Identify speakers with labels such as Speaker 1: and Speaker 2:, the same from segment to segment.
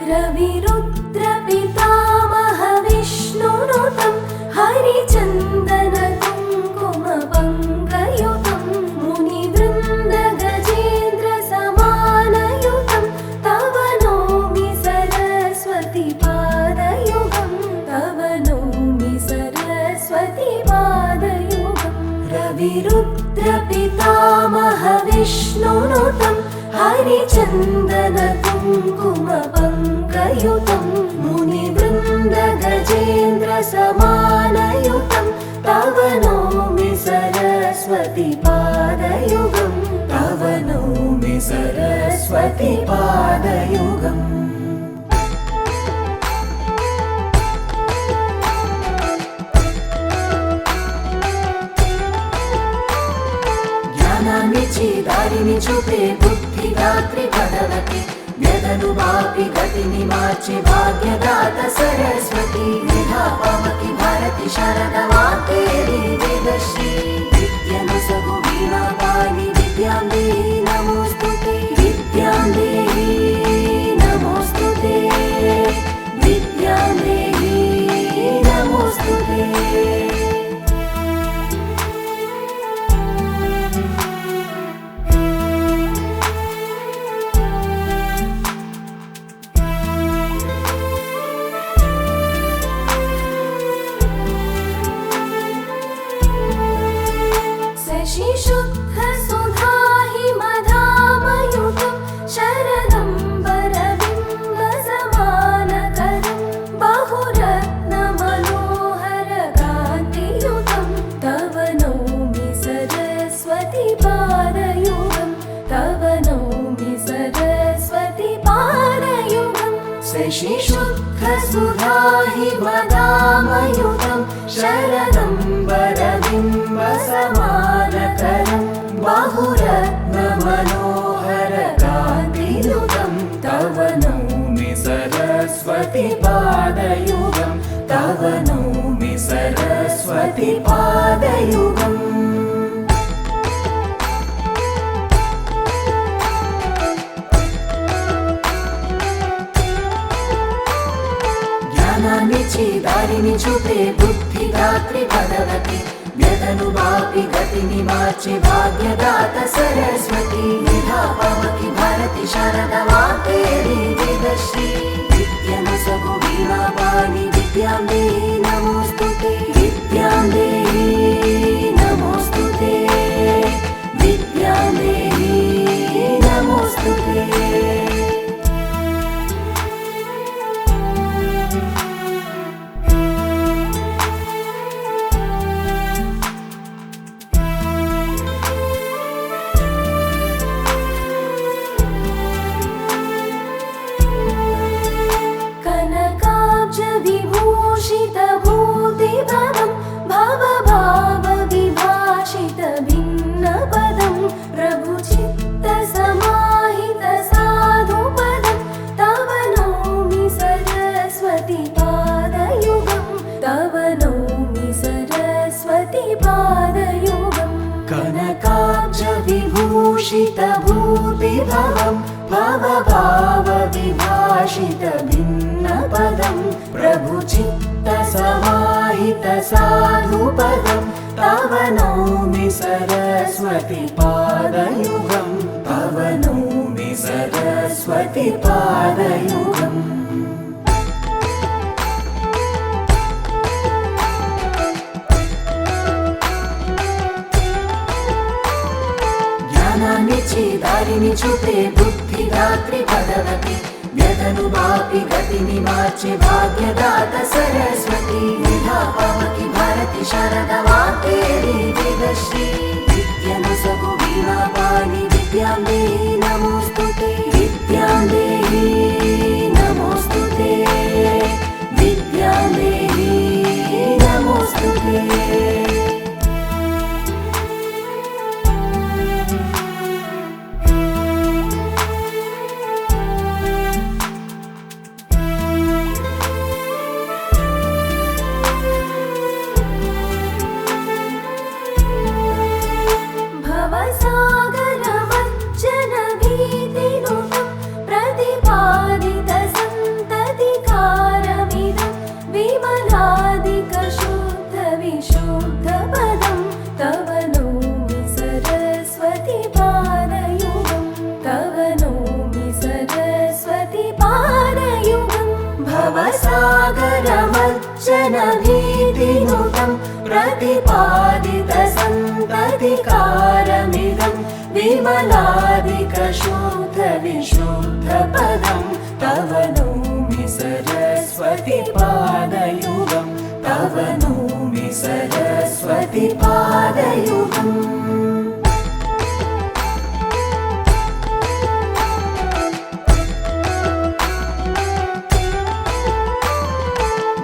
Speaker 1: रविरुद्र पितामह विष्णुनुतं हरिचन्दन कुङ्कुमपङ्कयुतं मुनिवृन्द गजेन्द्र समानयुतं तव नौमि सरस्वती पादयुगं तव नौमि सरस्वती पादयुगं रविरुद्र पितामह विष्णुनुतं हरिचन्दन कुङ्कुमपङ्कयुतं मुनिवृन्द गजेन्द्र समानयुतं तव नौमि सरस्वती पादयुगं तव नौमि सरस्वती पादयुगम् ज्ञानान्निच्చి దారిని చూపే బుద్ధిదాత్రి భగవతి వ్యధను బాపి గతిని మార్చి భాగ్యదాత సరస్వతి విధాపమకి భారతి శరద వాగ్దేవి వేదశ్రీ విద్యను సగు వీణాపాణి విద్యాం దేహి నమోస్తుతే విద్యాం దేహి నమోస్తుతే విద్యాం దేహి నమోస్తుతే शुद्ध सुधा हिमधामयुतं शरदं वरबिम्बसमानकरं बहुरत्नमनोहरकान्तियुतं तव नौमि सरस्वती पादयुगं तव नौमि सरस्वती पादयुगं शशिशुद्ध सुधा हिमधामयुतं शरदं वरबिम्बसमानकरं बहुरत्नमनोहरकान्तियुतं तव नौमि सरस्वती पादयुगं तव नौमि सरस्वती पादयुगम् ज्ञानान्निच्చి దారిని చూపే బుద్ధిదాత్రి భగవతి వ్యధను బాపి గతిని మార్చి భాగ్యదాత సరస్వతి విధాపమకి భారతి శరద వాగ్దేవి వేదశ్రీ విద్యను సగు వీణాపాణి విద్యాం దేహి నమోస్తుతే విద్యాం దేహి నమోస్తుతే విద్యాం దేహి నమోస్తుతే विभूषितभूतिभवं भवभावविभाषितभिन्नपदं प्रभुचित्तसमाहितसाधुपदं तव नौमि सरस्वती पादयुगं तव नौमि सरस्वती पादयुगं कनकाब्जविभूषितभूतिभवं भवभावविभाषितभिन्नपदं प्रभुचित्तसमाहितसाधुपदं तव नौमि सरस्वती पादयुगं तव नौमि सरस्वती पादयुगम् ज्ञानान्निच्చి దారిని చూపే బుద్ధిదాత్రి భగవతి వ్యధను బాపి గతిని మార్చి భాగ్యదాత సరస్వతి విధాపమకి భారతి శరద వాగ్దేవి వేదశ్రీ విద్యను సగు వీణాపాణి విద్యాం దేహి నమోస్తుతే విద్యాం దేహి నమోస్తుతే విద్యాం దేహి నమోస్తుతే भवसागरमज्जन भीति सागरमर्चनभीतिनुतं प्रतिपादितसन्ततिकारमिदं विमलादिकशुद्धविशुद्धपदं तव नौमि सरस्वति पादयुगं तव नौमि सरस्वति पादयुगम्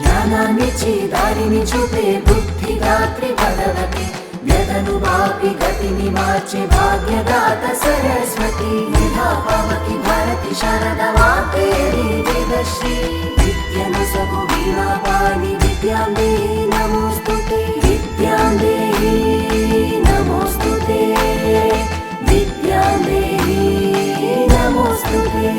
Speaker 1: ज्ञानान्निच्छि दारिणि चूपे बुद्धिदात्री भगवती व्यदनुवापि गतिनि मार्चे भाग्यदाता सरस्वती मेधा पावकी भारती शारदा वाग्देवी वेदश्री विद्यानुसगु वीणापाणि विद्यां देहि नमोस्तुते विद्यां देहि नमोस्तुते विद्यां देहि नमोस्तुते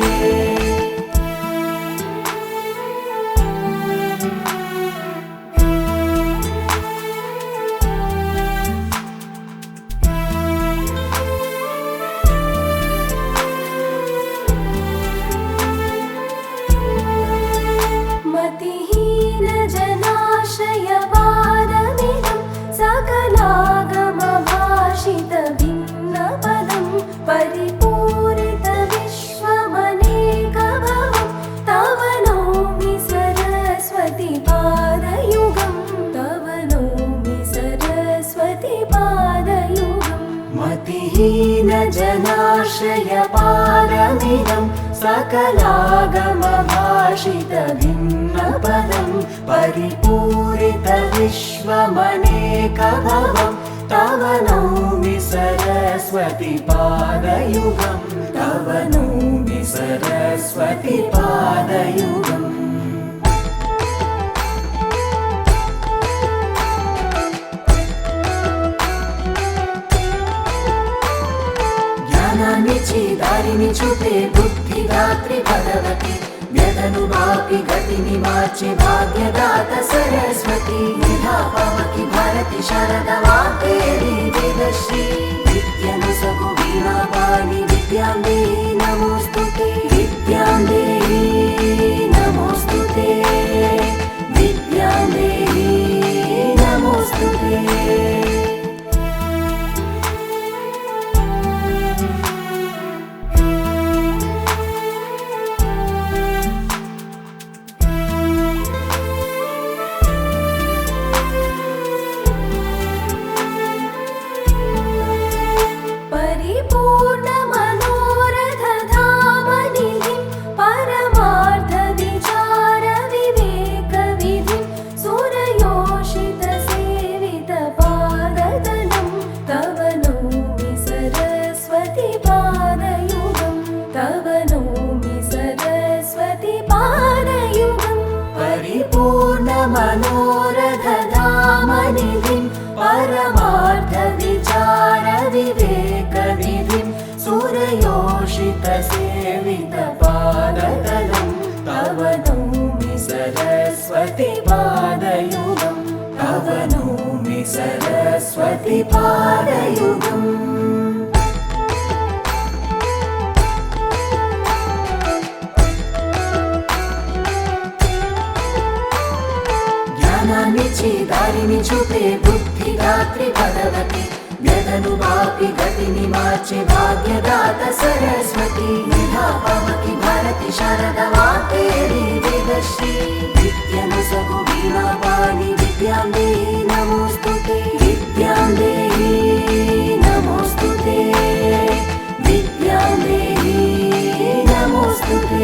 Speaker 1: परिपूरित विश्वमनेकभवं तव नौमि सरस्वति पादयुगं तव नौमि सरस्वति पादयुगं मतिहीनजनाश्रयपारमिदं सकलागमभाषितभिन्नपदं परिपूरित विश्वमनेकभवं तव नौमि सरस्वति पादयुगं तव नौमि सरस्वति पादयुगम् ज्ञानान्निच्छि दारिणि चूपे बुद्धिदात्री भगवती व्यदनुवापि गतिनि मार्चे भाग्यदाता सरस्वती मेधा पावकी भारती शारदा वाग्देवी वेदश्री विद्यानुसगु वीणापाणि विद्यां देहि नमोस्तुते विद्यां देहि नमोस्तुते विद्यां देहि नमोस्तुते परिपूर्णमनोरथधामनिधिं परमार्थविचारविवेकविधिं सुरयोषितसेवितपादतनं तव नौमि सरस्वति पादयुगं तव नौमि सरस्वति पादयुगं परिपूर्णमनोरथधामनिधिं परमार्थविचारविवेकनिधिं सुरयोषितसेवितपादतलं तव नौमि सरस्वति पादयुगं तव नौमि सरस्वति पादयुगम् ज्ञानान्निच्छि दारिणि चूपे बुद्धिदात्री भगवती व्यदनुवापि गतिनि मार्चे भाग्यदाता सरस्वती मेधा पावकी भारती शारदा वाग्देवी वेदश्री विद्यानुसगु वीणापाणि विद्यां देहि नमोस्तुते विद्यां देहि नमोस्तुते विद्यां देहि नमोस्तुते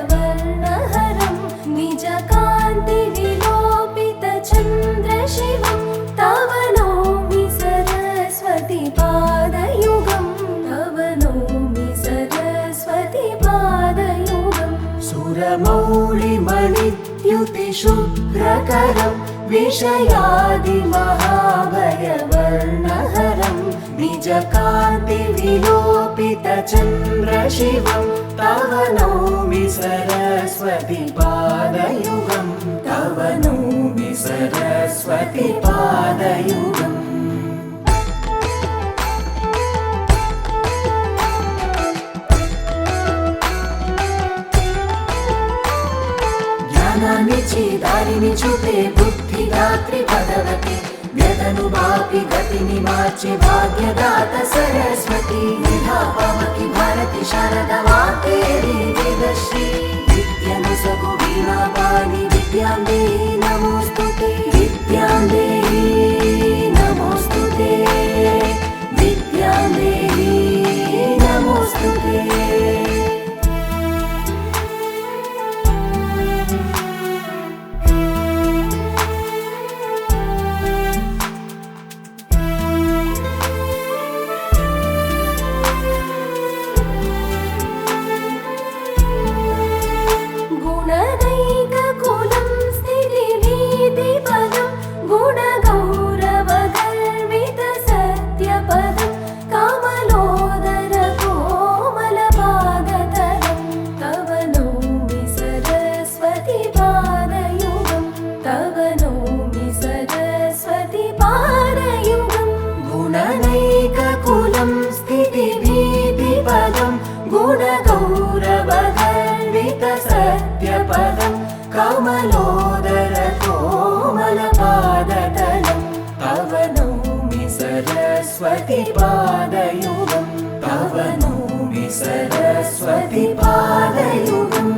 Speaker 1: विषयादिमहाभयवर्णहरं निजकान्तिविलोपितचन्द्रशिवं तव नौमि सरस्वति पादयुगं तव नौमि सरस्वति पादयुगं सुरमौलिमणिद्युतिशुभ्रकरं विषयादिमहाभयवर्णहरं निजकान्तिविलोपितचन्द्रशिवं तव नौमि सरस्वती पादयुगं तव नौमि सरस्वती पादयुगम् ज्ञानान्निच्छि दारिणि చూపే बुद्धिदात्री भगवती व्यदनु वापि गतिनि मार्चे भाग्यदात सरस्वती निधापावकी भारती शारदा वाग्देवी वेदश्री विद्यनु सगु वीणापाणि विद्यां देहि नमोस्तुते विद्यां देहि नमोस्तुते विद्यां देहि नमोस्तुते गुणनैककुलं स्थितिभीतिपदं गुणगौरवगर्वितसत्यपदं कमलोदरकोमलपादतलं तव नौमि सरस्वती पादयुगं तव नौमि सरस्वती पादयुगम्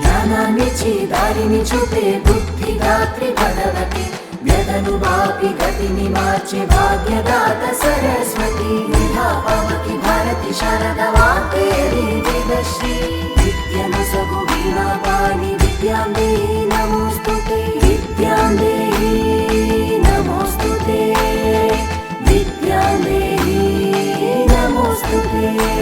Speaker 1: ज्ञानान्निच्छि दारिणि చూపే बुद्धिदात्री भगवती व्यदनु वापि गतिनि मार्चे भाग्यदात सरस्वती निधापावकी भारती शारदा वाग्देवी वेदश्री विद्यनु सगु वीणापाणि विद्यां देहि नमोस्तुते विद्यां देहि नमोस्तुते विद्यां देहि नमोस्तुते